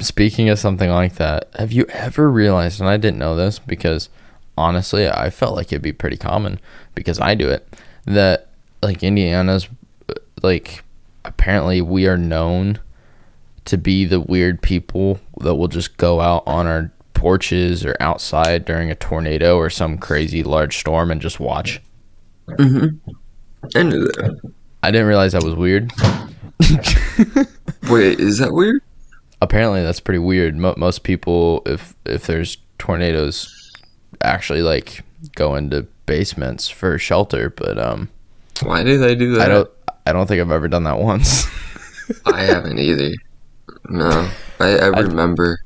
Speaking of something like that, have you ever realized, and I didn't know this because honestly, I felt like it'd be pretty common because I do it, that like Indiana's like apparently we are known to be the weird people that will just go out on our porches or outside during a tornado or some crazy large storm and just watch. Mm-hmm. I knew that. I didn't realize that was weird. Wait, is that weird? Apparently that's pretty weird. Most people, if there's tornadoes, actually like go into basements for shelter, but why do they do that? I don't think I've ever done that once. I haven't either. No. I remember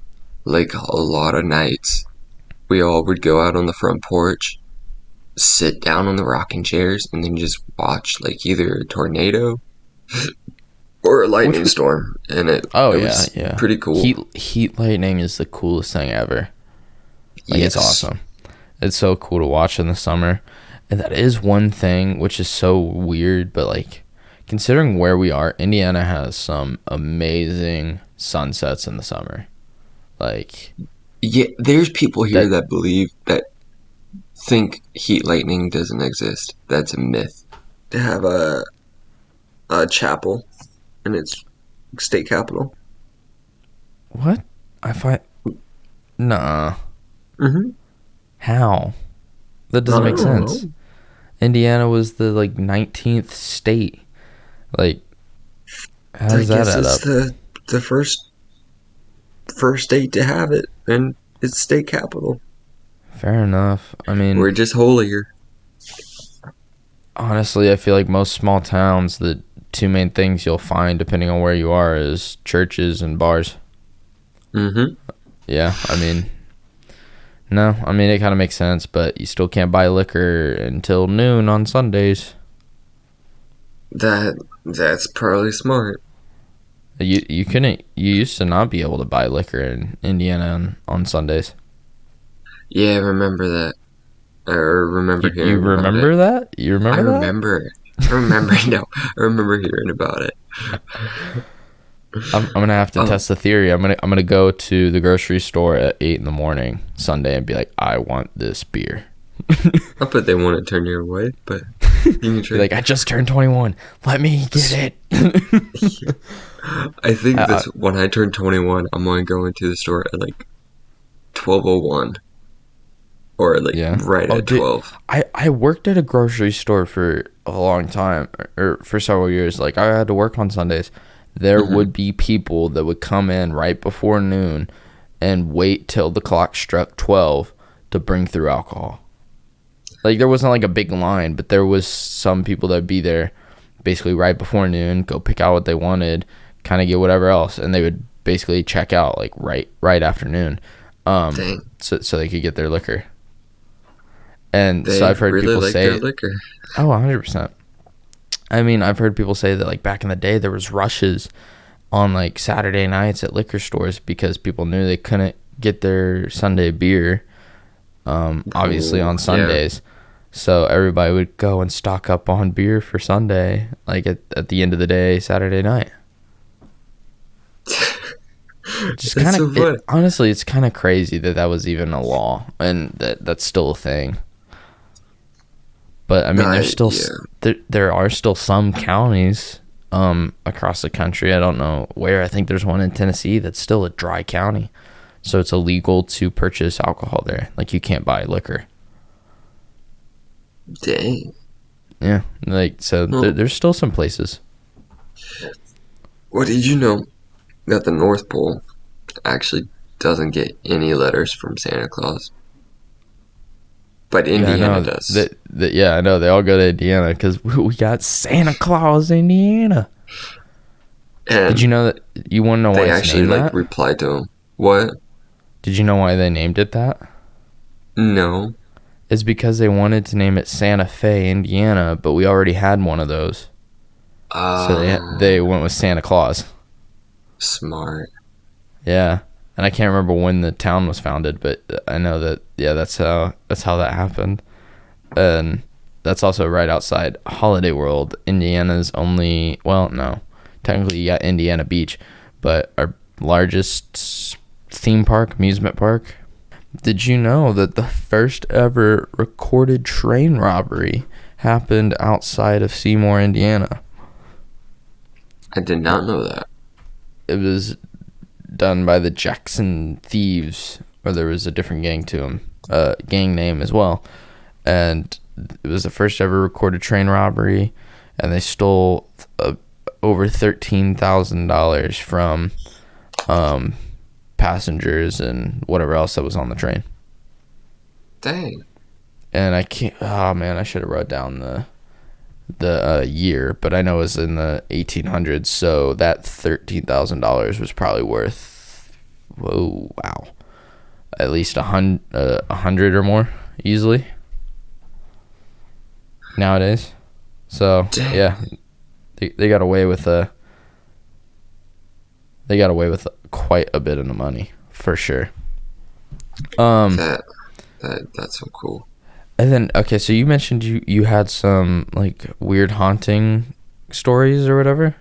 like a lot of nights we all would go out on the front porch, sit down on the rocking chairs, and then just watch like either a tornado or a lightning storm. And it was pretty cool. Heat lightning is the coolest thing ever. Like, yes. It's awesome. It's so cool to watch in the summer. And that is one thing which is so weird, but like considering where we are, Indiana has some amazing sunsets in the summer. Like, yeah, there's people here that think heat lightning doesn't exist. That's a myth. They have a chapel in its state capital. what? Nah. Mm-hmm. How? That doesn't make sense. Indiana was the like 19th state. Like, how does that add up? The first state to have it, and it's state capital. Fair enough. I mean, We're just holier. honestly, I feel like most small towns, the two main things you'll find depending on where you are is churches and bars. Mm-hmm. Yeah, I mean, no, I mean, it kind of makes sense, but you still can't buy liquor until noon on Sundays. That's probably smart. You used to not be able to buy liquor in Indiana on Sundays. Yeah, I remember that. I remember hearing You about remember it. that? You remember that? I remember hearing about it. I'm gonna have to test the theory. I'm gonna go to the grocery store at 8 a.m. Sunday and be like, I want this beer. I bet they want to turn you away, but you can try. Like, I just turned 21. Let me get it. I think that's when I turn 21. I'm going to go into the store at like 12:01, or like right at 12. I worked at a grocery store for a long time, or for several years. Like, I had to work on Sundays. There would be people that would come in right before noon and wait till the clock struck 12 to bring through alcohol. Like, there wasn't like a big line, but there was some people that would be there basically right before noon, go pick out what they wanted, kind of get whatever else, and they would basically check out like right after noon, so they could get their liquor. And so I've heard people say, liquor. Oh, 100%. I mean, I've heard people say that like back in the day there was rushes on like Saturday nights at liquor stores because people knew they couldn't get their Sunday beer, obviously on Sundays. Yeah. So everybody would go and stock up on beer for Sunday, like at the end of the day, Saturday night. Just kind of, honestly, it's kind of crazy that was even a law and that's still a thing. But I mean, there's still there are still some counties across the country. I don't know where. I think there's one in Tennessee that's still a dry county, so it's illegal to purchase alcohol there. Like, you can't buy liquor. Dang. Yeah, like so. There's still some places. What did you know that the North Pole actually doesn't get any letters from Santa Claus? But Indiana does. Yeah, I know. They all go to Indiana because we got Santa Claus, Indiana. And did you know that? You want to know why they actually like replied to him? What? Did you know why they named it that? No. It's because they wanted to name it Santa Fe, Indiana, but we already had one of those. So they went with Santa Claus. Smart. Yeah. And I can't remember when the town was founded, but I know that that's how that happened. And that's also right outside Holiday World. Indiana's only, well, no, technically you got Indiana Beach, but our largest theme park, amusement park. Did you know that the first ever recorded train robbery happened outside of Seymour, Indiana? I did not know that. It was done by the Jackson Thieves, or there was a different gang to them, gang name as well. And it was the first ever recorded train robbery, and they stole over $13,000 from passengers and whatever else that was on the train. Dang. And I can't. Oh man, I should have wrote down the year, but I know it was in the 1800s. So that $13,000 was probably worth, whoa, wow, at least a hundred or more easily nowadays. So Dang. yeah, they got away with quite a bit of the money for sure. That's so cool. And then, okay, so you mentioned you had some like weird haunting stories or whatever.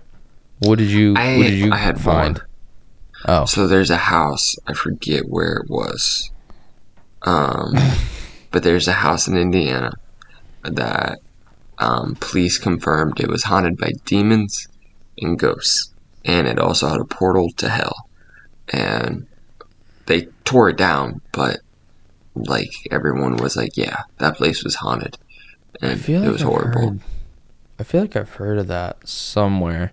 What did you I had find? one. Oh, So there's a house. I forget where it was. But there's a house in Indiana that police confirmed it was haunted by demons and ghosts, and it also had a portal to hell. And they tore it down, but like everyone was like, "Yeah, that place was haunted," and it was horrible. I feel like I've heard of that somewhere.